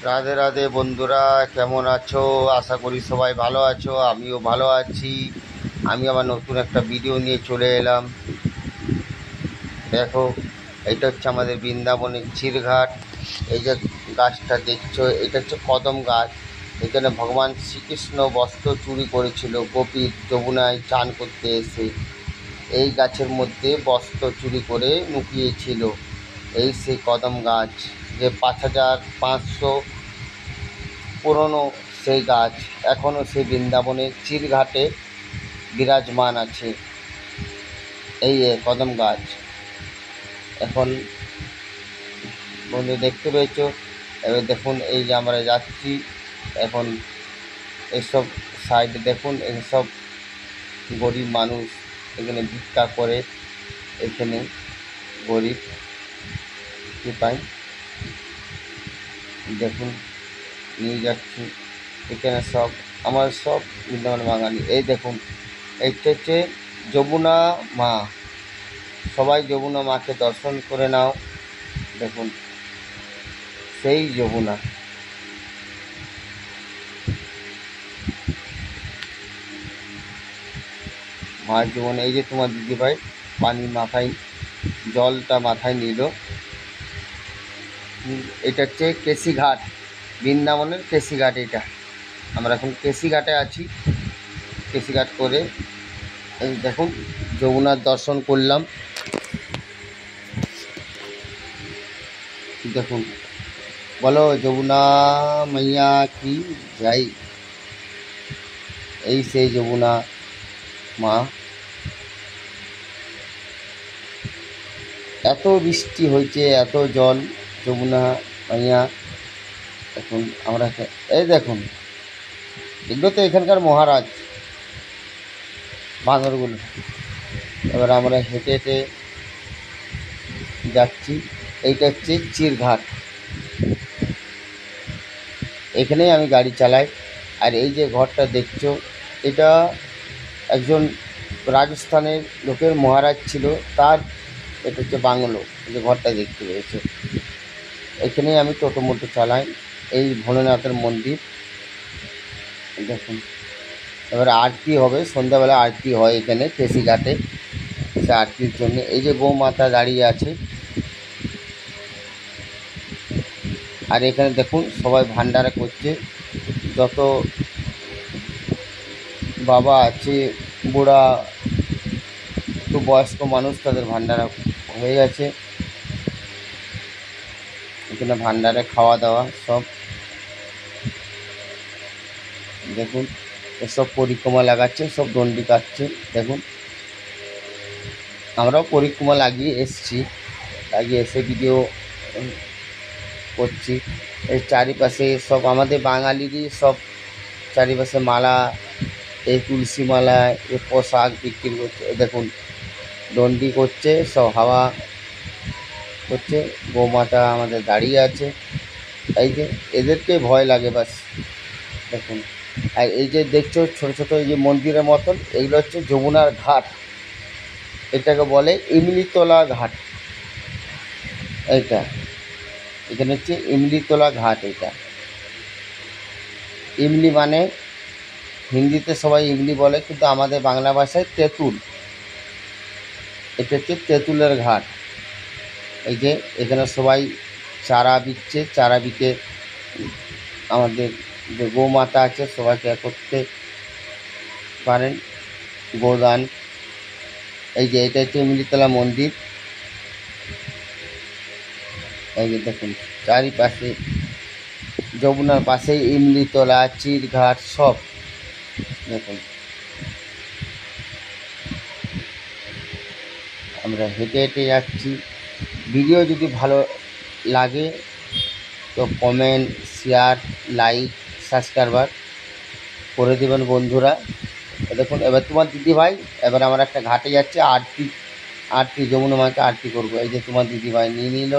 রাধে রাধে বন্ধুরা, কেমন আছো? আশা করি সবাই ভালো আছো। আমিও ভালো আছি। আমি আবার নতুন একটা ভিডিও নিয়ে চলে এলাম। দেখো, এটা হচ্ছে আমাদের বৃন্দাবনের চিরঘাট। এই যে গাছটা দেখছো, এটা হচ্ছে কদম গাছ। এখানে ভগবান শ্রীকৃষ্ণ বস্ত্র চুরি করেছিল গোপীর যমুনায় চান করতে এসে। এই গাছের মধ্যে বস্ত্র চুরি করে লুকিয়েছিল। এই সেই কদম গাছ, যে 5500 পুরনো সেই গাছ এখনও সেই বৃন্দাবনের চিরঘাটে বিরাজমান আছে। এই কদম গাছ এখন বন্ধু দেখতে পেয়েছ। এবার দেখুন, এই যে আমরা যাচ্ছি এখন, এসব সাইডে দেখুন, এসব গরিব মানুষ এখানে ভিক্ষা করে। এখানে গরিব কি পায় দেখুন, নিয়ে যাচ্ছি। এখানে সব আমার সব বৃন্দাবন বাঙালি। এই দেখুন, এইটা হচ্ছে যমুনা মা। সবাই যমুনা মাকে দর্শন করে নাও। দেখুন, সেই যমুনা মার জীবন। এই যে তোমার দিদিভাই পানি মাথায়, জলটা মাথায় নিল। এটা হচ্ছে কেশিঘাট, বৃন্দাবনের কেশিঘাট। এটা আমরা এখন কেশিঘাটে আছি। কেশিঘাট করে এই দেখুন যমুনার দর্শন করলাম। দেখুন, বলো যমুনা মাইয়া কি যাই। এই সেই যমুনা মা। এত বৃষ্টি হয়েছে, এত জল, যমুনা মাইয়া। এখন আমরা এই দেখুন, এগুলো তো এখানকার মহারাজ বাঁদরগুলো। এবার আমরা হেঁটে হেঁটে যাচ্ছি। এইটা হচ্ছে চিরঘাট, এখানেই আমি গাড়ি চালাই। আর এই যে ঘরটা দেখছো, এটা একজন রাজস্থানের লোকের মহারাজ ছিল, তার এটা হচ্ছে বাংলো। যে ঘরটা দেখতে পেয়েছে, এখানেই আমি টোটো মোটো চালাই। এই ভোলেনাথের মন্দির দেখুন। এবারে আরতি হবে, সন্ধ্যাবেলা আরতি হয় এখানে কেশিঘাটে। সে আরতির জন্য এই যে গৌমাতা দাঁড়িয়ে আছে। আর এখানে দেখুন সবাই ভান্ডারা করছে। যত বাবা আছে, বুড়া, একটু বয়স্ক মানুষ, তাদের ভান্ডারা হয়ে গেছে। এখানে ভান্ডারে খাওয়া দাওয়া সব। দেখুন, এসব পরিক্রমা লাগাচ্ছে, সব দণ্ডি কাটছে। দেখুন, আমরাও পরিক্রমা লাগিয়ে এসছি, লাগিয়ে এসে ভিডিও করছি। এর চারিপাশে সব আমাদের বাঙালিরই সব চারিপাশে মালা, এই তুলসী মালা, এই পোশাক বিক্রি করছে। দেখুন, দণ্ডি করছে, সব হাওয়া করছে। গোমাতা আমাদের দাঁড়িয়ে আছে। এই যে এদেরকে ভয় লাগে বাস। দেখুন, আর এই যে দেখছো ছোটো ছোটো এই যে মন্দিরের মতন, এগুলো হচ্ছে যমুনার ঘাট। এটাকে বলে ইমলিতলা ঘাট। এইটা এখানে হচ্ছে ইমলিতলা ঘাট। এটা ইমলি মানে হিন্দিতে সবাই ইমলি বলে, কিন্তু আমাদের বাংলা ভাষায় তেঁতুল। এটা হচ্ছে তেঁতুলের ঘাট। এই যে এখানে সবাই চারা বিকছে, চারা বিকে আমাদের যে গোমাতা আছে সবাইকে করতে পারেন গোদান। এই যে এটা হচ্ছে ইমলিতলা মন্দির। এই যে দেখুন, চারিপাশে যমুনার পাশেই ইমলিতলা, চিরঘাট সব। দেখুন, আমরা হেঁটে হেঁটে যাচ্ছি। ভিডিও যদি ভালো লাগে তো কমেন্ট, শেয়ার, লাইক, সাবস্ক্রাইবার করে দেবেন বন্ধুরা। দেখুন, এবার তোমার দিদিভাই, এবার আমরা একটা ঘাটে যাচ্ছে আরতি যমুনা মাকে আরতি করবো। এই যে তোমার দিদিভাই নিয়ে নিল।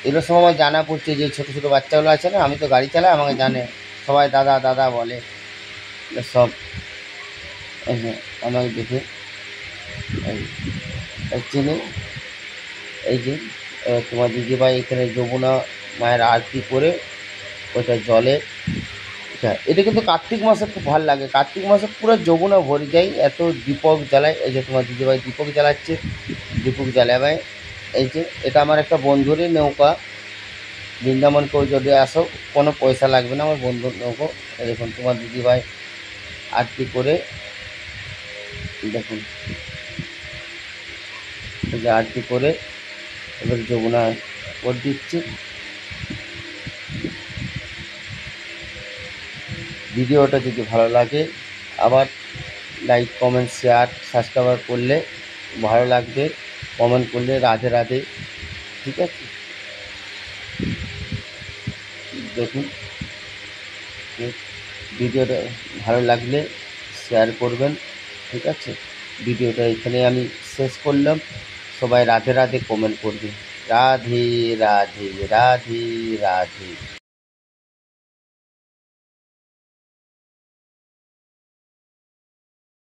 এগুলো সব আমার জানা পড়ছে, যে ছোটো ছোটো বাচ্চাগুলো আছে না, আমি তো গাড়ি চালাই, আমাকে জানে সবাই দাদা দাদা বলে সব। আমাকে দেখে চিনি। এই যে তোমার দিদিভাই এখানে যমুনা মায়ের আরতি করে ওইটা জলে এটা কিন্তু কার্তিক মাসে খুব ভালো লাগে। কার্তিক মাসে পুরো যমুনা ভরে যায়, এত দীপক জ্বালায়। এই যে তোমার দিদিভাই দীপক জ্বালাচ্ছে, দীপক জ্বালাবে। এই যে এটা আমার একটা বন্ধুরই নৌকা, বৃন্দাবন কেউ যদি আসো কোনো পয়সা লাগবে না, আমার বন্ধুর নৌকো। এই দেখুন তোমার দিদিভাই আরতি করে, দেখুন এই যে আরতি করে এবার যমুনা করে দিচ্ছি। ভিডিওটা যদি ভালো লাগে আবার লাইক কমেন্ট শেয়ার সাবস্ক্রাইব করলে ভালো লাগবে, কমেন্ট করলে রাধে রাধে। ঠিক আছে, দেখুন ভিডিওটা ভালো লাগলে শেয়ার করবেন। ঠিক আছে, ভিডিওটা এখানে আমি শেষ করলাম। সবাই রাধে রাধে কমেন্ট করবে। রাধে রাধে রাধে রাধে।